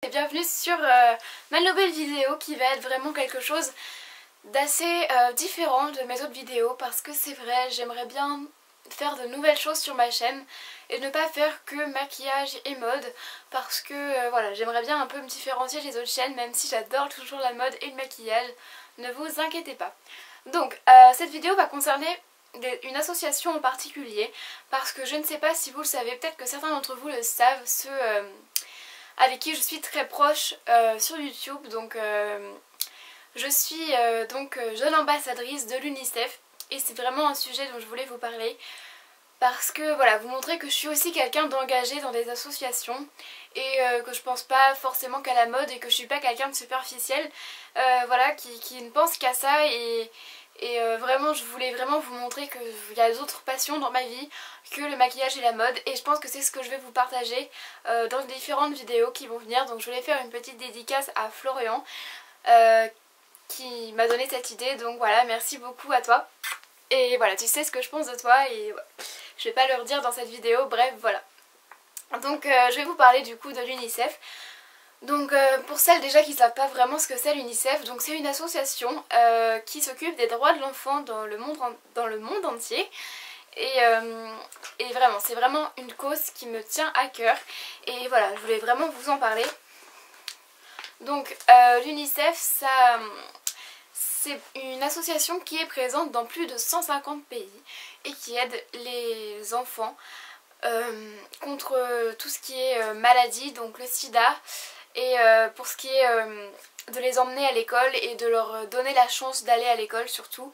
et bienvenue sur ma nouvelle vidéo qui va être vraiment quelque chose d'assez différent de mes autres vidéos parce que c'est vrai, j'aimerais bien faire de nouvelles choses sur ma chaîne et ne pas faire que maquillage et mode parce que voilà, j'aimerais bien un peu me différencier des autres chaînes même si j'adore toujours la mode et le maquillage, ne vous inquiétez pas. Donc cette vidéo va concerner une association en particulier parce que je ne sais pas si vous le savez, peut-être que certains d'entre vous le savent, ceux avec qui je suis très proche sur YouTube. Donc je suis jeune ambassadrice de l'UNICEF et c'est vraiment un sujet dont je voulais vous parler parce que voilà, vous montrer que je suis aussi quelqu'un d'engagé dans des associations et que je pense pas forcément qu'à la mode et que je suis pas quelqu'un de superficiel, voilà, qui ne pense qu'à ça et vraiment je voulais vraiment vous montrer qu'il y a d'autres passions dans ma vie que le maquillage et la mode et je pense que c'est ce que je vais vous partager dans différentes vidéos qui vont venir. Donc je voulais faire une petite dédicace à Florian qui m'a donné cette idée, donc voilà, merci beaucoup à toi. Et voilà, tu sais ce que je pense de toi et ouais, je vais pas le redire dans cette vidéo, bref voilà. Donc je vais vous parler du coup de l'UNICEF. Donc pour celles déjà qui ne savent pas vraiment ce que c'est l'UNICEF, donc c'est une association qui s'occupe des droits de l'enfant dans le monde entier. Et vraiment, c'est vraiment une cause qui me tient à cœur. Et voilà, je voulais vraiment vous en parler. Donc l'UNICEF, c'est une association qui est présente dans plus de 150 pays et qui aide les enfants contre tout ce qui est maladie, donc le sida, et pour ce qui est de les emmener à l'école et de leur donner la chance d'aller à l'école surtout.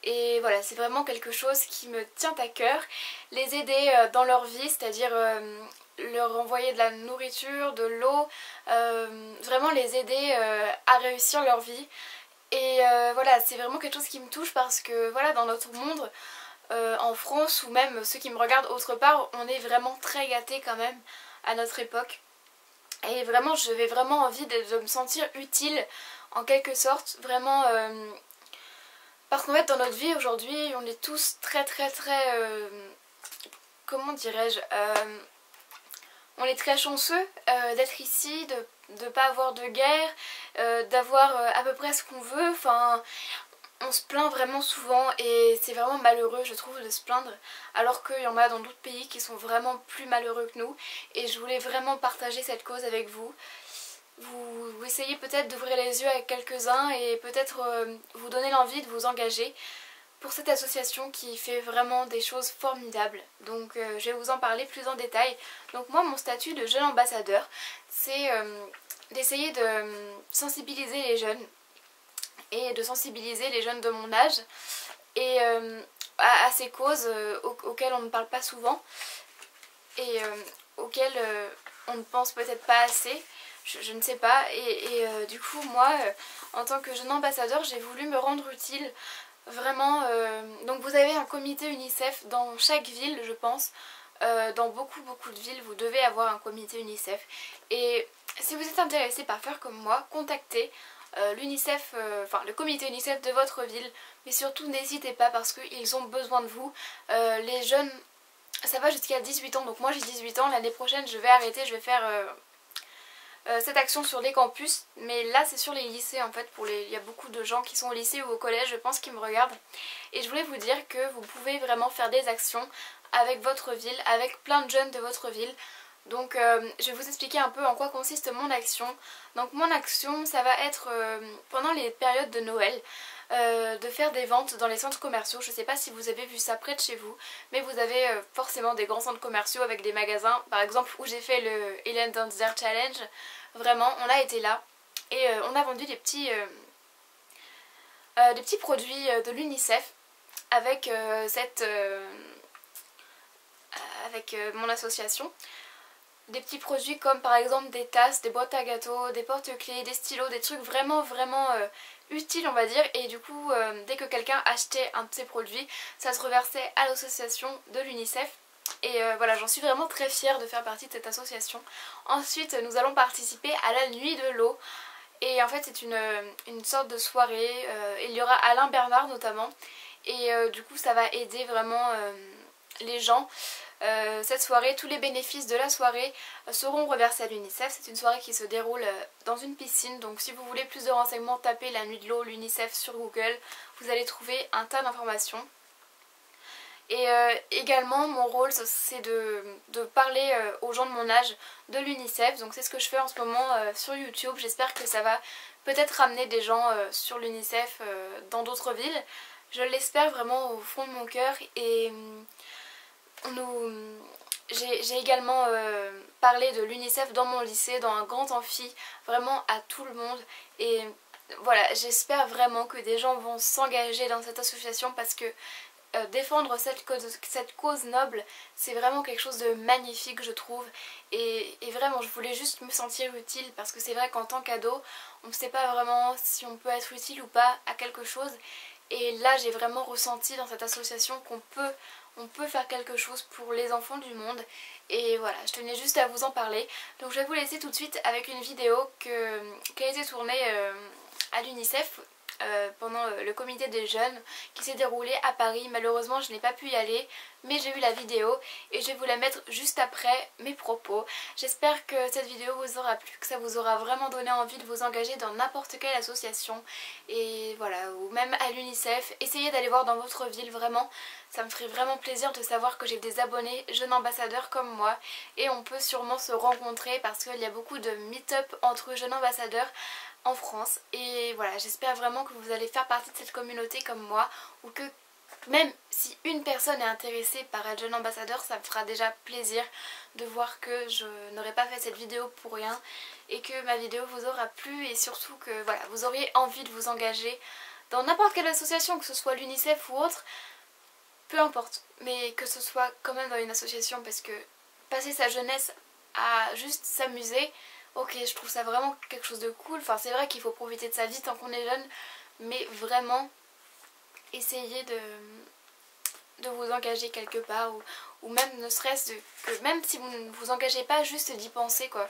Et voilà, c'est vraiment quelque chose qui me tient à cœur, les aider dans leur vie, c'est-à-dire leur envoyer de la nourriture, de l'eau, vraiment les aider à réussir leur vie. Et voilà, c'est vraiment quelque chose qui me touche parce que voilà, dans notre monde, en France ou même ceux qui me regardent autre part, on est vraiment très gâtés quand même à notre époque. Et vraiment, j'avais vraiment envie de me sentir utile en quelque sorte, vraiment... parce qu'en fait dans notre vie aujourd'hui on est tous très comment dirais-je, on est très chanceux d'être ici, de ne pas avoir de guerre, d'avoir à peu près ce qu'on veut. Enfin, on se plaint vraiment souvent et c'est vraiment malheureux je trouve de se plaindre alors qu'il y en a dans d'autres pays qui sont vraiment plus malheureux que nous. Et je voulais vraiment partager cette cause avec vous. Vous essayez peut-être d'ouvrir les yeux à quelques-uns et peut-être vous donner l'envie de vous engager pour cette association qui fait vraiment des choses formidables. Donc je vais vous en parler plus en détail. Donc moi, mon statut de jeune ambassadeur, c'est d'essayer de sensibiliser les jeunes et de sensibiliser les jeunes de mon âge et à ces causes auxquelles on ne parle pas souvent et auxquelles on ne pense peut-être pas assez. Je ne sais pas, et du coup moi en tant que jeune ambassadeur j'ai voulu me rendre utile vraiment. Donc vous avez un comité UNICEF dans chaque ville je pense, dans beaucoup de villes vous devez avoir un comité UNICEF. Et si vous êtes intéressé par faire comme moi, contactez l'UNICEF, enfin le comité UNICEF de votre ville, mais surtout n'hésitez pas parce qu'ils ont besoin de vous. Les jeunes, ça va jusqu'à 18 ans, donc moi j'ai 18 ans, l'année prochaine je vais arrêter, je vais faire... cette action sur les campus, mais là c'est sur les lycées en fait, il y a beaucoup de gens qui sont au lycée ou au collège je pense qui me regardent, et je voulais vous dire que vous pouvez vraiment faire des actions avec votre ville, avec plein de jeunes de votre ville. Donc je vais vous expliquer un peu en quoi consiste mon action. Donc mon action ça va être pendant les périodes de Noël, de faire des ventes dans les centres commerciaux. Je ne sais pas si vous avez vu ça près de chez vous, mais vous avez forcément des grands centres commerciaux avec des magasins, par exemple où j'ai fait le Ellen Dancer Challenge. Vraiment, on a été là et on a vendu des petits produits de l'UNICEF avec mon association. Des petits produits comme par exemple des tasses, des boîtes à gâteaux, des porte-clés, des stylos, des trucs vraiment utiles on va dire. Et du coup dès que quelqu'un achetait un de ces produits, ça se reversait à l'association de l'UNICEF. Et voilà, j'en suis vraiment très fière de faire partie de cette association. Ensuite nous allons participer à la nuit de l'eau. Et en fait c'est une sorte de soirée, il y aura Alain Bernard notamment. Et du coup ça va aider vraiment les gens cette soirée, tous les bénéfices de la soirée seront reversés à l'UNICEF. C'est une soirée qui se déroule dans une piscine, donc si vous voulez plus de renseignements, tapez la nuit de l'eau, l'UNICEF sur Google, vous allez trouver un tas d'informations. Et également mon rôle c'est de parler aux gens de mon âge de l'UNICEF, donc c'est ce que je fais en ce moment sur YouTube. J'espère que ça va peut-être ramener des gens sur l'UNICEF dans d'autres villes, je l'espère vraiment au fond de mon cœur. Et j'ai également parlé de l'UNICEF dans mon lycée, dans un grand amphi, vraiment à tout le monde. Et voilà, j'espère vraiment que des gens vont s'engager dans cette association parce que défendre cette cause noble, c'est vraiment quelque chose de magnifique, je trouve. Et vraiment, je voulais juste me sentir utile parce que c'est vrai qu'en tant qu'ado, on ne sait pas vraiment si on peut être utile ou pas à quelque chose. Et là, j'ai vraiment ressenti dans cette association qu'on peut faire quelque chose pour les enfants du monde. Et voilà, je tenais juste à vous en parler. Donc je vais vous laisser tout de suite avec une vidéo qui a été tournée à l'UNICEF pendant le comité des jeunes qui s'est déroulé à Paris. Malheureusement je n'ai pas pu y aller, mais j'ai vu la vidéo et je vais vous la mettre juste après mes propos. J'espère que cette vidéo vous aura plu, que ça vous aura vraiment donné envie de vous engager dans n'importe quelle association, et voilà, ou même à l'UNICEF. Essayez d'aller voir dans votre ville, vraiment ça me ferait vraiment plaisir de savoir que j'ai des abonnés jeunes ambassadeurs comme moi, et on peut sûrement se rencontrer parce qu'il y a beaucoup de meet-up entre jeunes ambassadeurs en France. Et voilà, j'espère vraiment que vous allez faire partie de cette communauté comme moi, ou que même si une personne est intéressée par être jeune ambassadeur, ça me fera déjà plaisir de voir que je n'aurais pas fait cette vidéo pour rien et que ma vidéo vous aura plu, et surtout que voilà, vous auriez envie de vous engager dans n'importe quelle association, que ce soit l'UNICEF ou autre, peu importe, mais que ce soit quand même dans une association, parce que passer sa jeunesse à juste s'amuser, ok, je trouve ça vraiment quelque chose de cool. Enfin, c'est vrai qu'il faut profiter de sa vie tant qu'on est jeune, mais vraiment essayez de vous engager quelque part, ou même ne serait-ce que même si vous ne vous engagez pas, juste d'y penser quoi.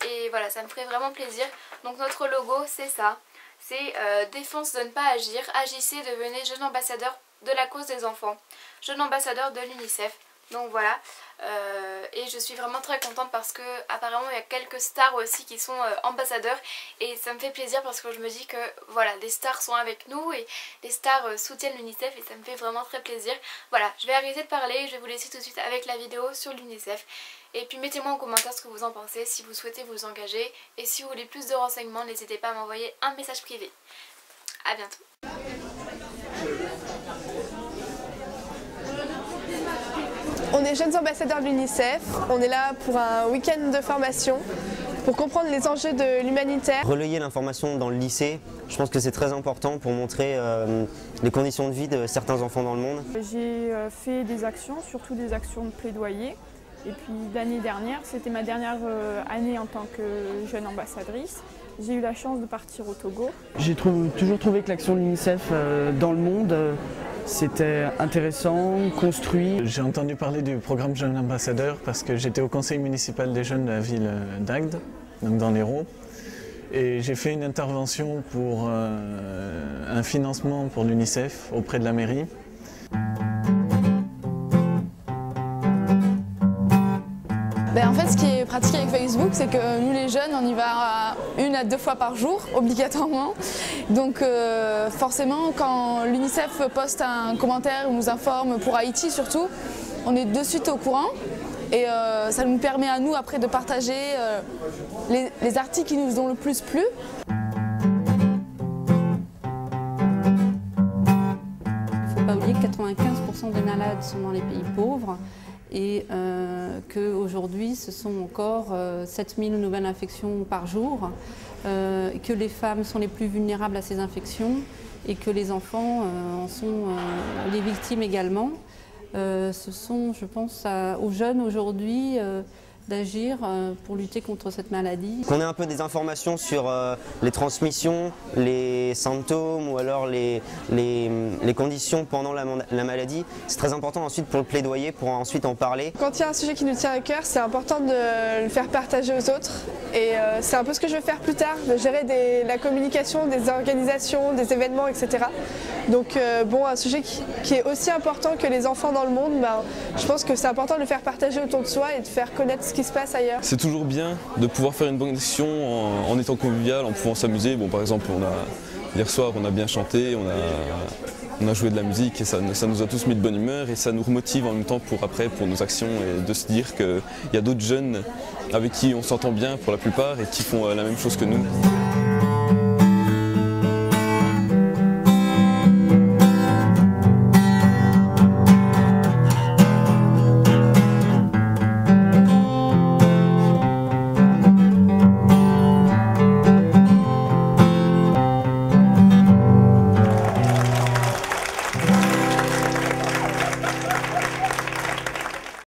Et voilà, ça me ferait vraiment plaisir. Donc notre logo c'est ça, c'est défense de ne pas agir, agissez, devenez jeune ambassadeur de la cause des enfants, jeune ambassadeur de l'UNICEF. Donc voilà, et je suis vraiment très contente parce que apparemment il y a quelques stars aussi qui sont ambassadeurs, et ça me fait plaisir parce que je me dis que voilà, des stars sont avec nous et les stars soutiennent l'UNICEF, et ça me fait vraiment très plaisir. Voilà, je vais arrêter de parler et je vais vous laisser tout de suite avec la vidéo sur l'UNICEF. Et puis mettez-moi en commentaire ce que vous en pensez, si vous souhaitez vous engager, et si vous voulez plus de renseignements, n'hésitez pas à m'envoyer un message privé. A bientôt. On est jeunes ambassadeurs de l'UNICEF, on est là pour un week-end de formation pour comprendre les enjeux de l'humanitaire. Relayer l'information dans le lycée, je pense que c'est très important pour montrer les conditions de vie de certains enfants dans le monde. J'ai fait des actions, surtout des actions de plaidoyer. Et puis l'année dernière, c'était ma dernière année en tant que jeune ambassadrice. J'ai eu la chance de partir au Togo. J'ai toujours trouvé que l'action de l'UNICEF dans le monde, c'était intéressant, construit. J'ai entendu parler du programme Jeune Ambassadeur parce que j'étais au conseil municipal des jeunes de la ville d'Agde, donc dans l'Hérault. Et j'ai fait une intervention pour un financement pour l'UNICEF auprès de la mairie. En fait, ce qui est pratique avec Facebook, c'est que nous les jeunes, on y va 1 à 2 fois par jour, obligatoirement. Donc forcément, quand l'UNICEF poste un commentaire ou nous informe, pour Haïti surtout, on est de suite au courant. Et ça nous permet à nous après de partager les articles qui nous ont le plus plu. Il ne faut pas oublier que 95% des malades sont dans les pays pauvres, et qu'aujourd'hui ce sont encore 7000 nouvelles infections par jour, que les femmes sont les plus vulnérables à ces infections et que les enfants en sont les victimes également. Ce sont, je pense, aux jeunes aujourd'hui d'agir pour lutter contre cette maladie. Qu'on ait un peu des informations sur les transmissions, les symptômes ou alors les conditions pendant la maladie, c'est très important ensuite pour le plaidoyer, pour ensuite en parler. Quand il y a un sujet qui nous tient à cœur, c'est important de le faire partager aux autres et c'est un peu ce que je vais faire plus tard, de gérer la communication, des organisations, des événements, etc. Donc bon, un sujet qui est aussi important que les enfants dans le monde, je pense que c'est important de le faire partager autour de soi et de faire connaître ce qui se passe ailleurs. C'est toujours bien de pouvoir faire une bonne action en étant convivial, en pouvant s'amuser. Bon, par exemple, hier soir, on a bien chanté, on a joué de la musique et ça nous a tous mis de bonne humeur et ça nous remotive en même temps pour nos actions et de se dire qu'il y a d'autres jeunes avec qui on s'entend bien pour la plupart et qui font la même chose que nous.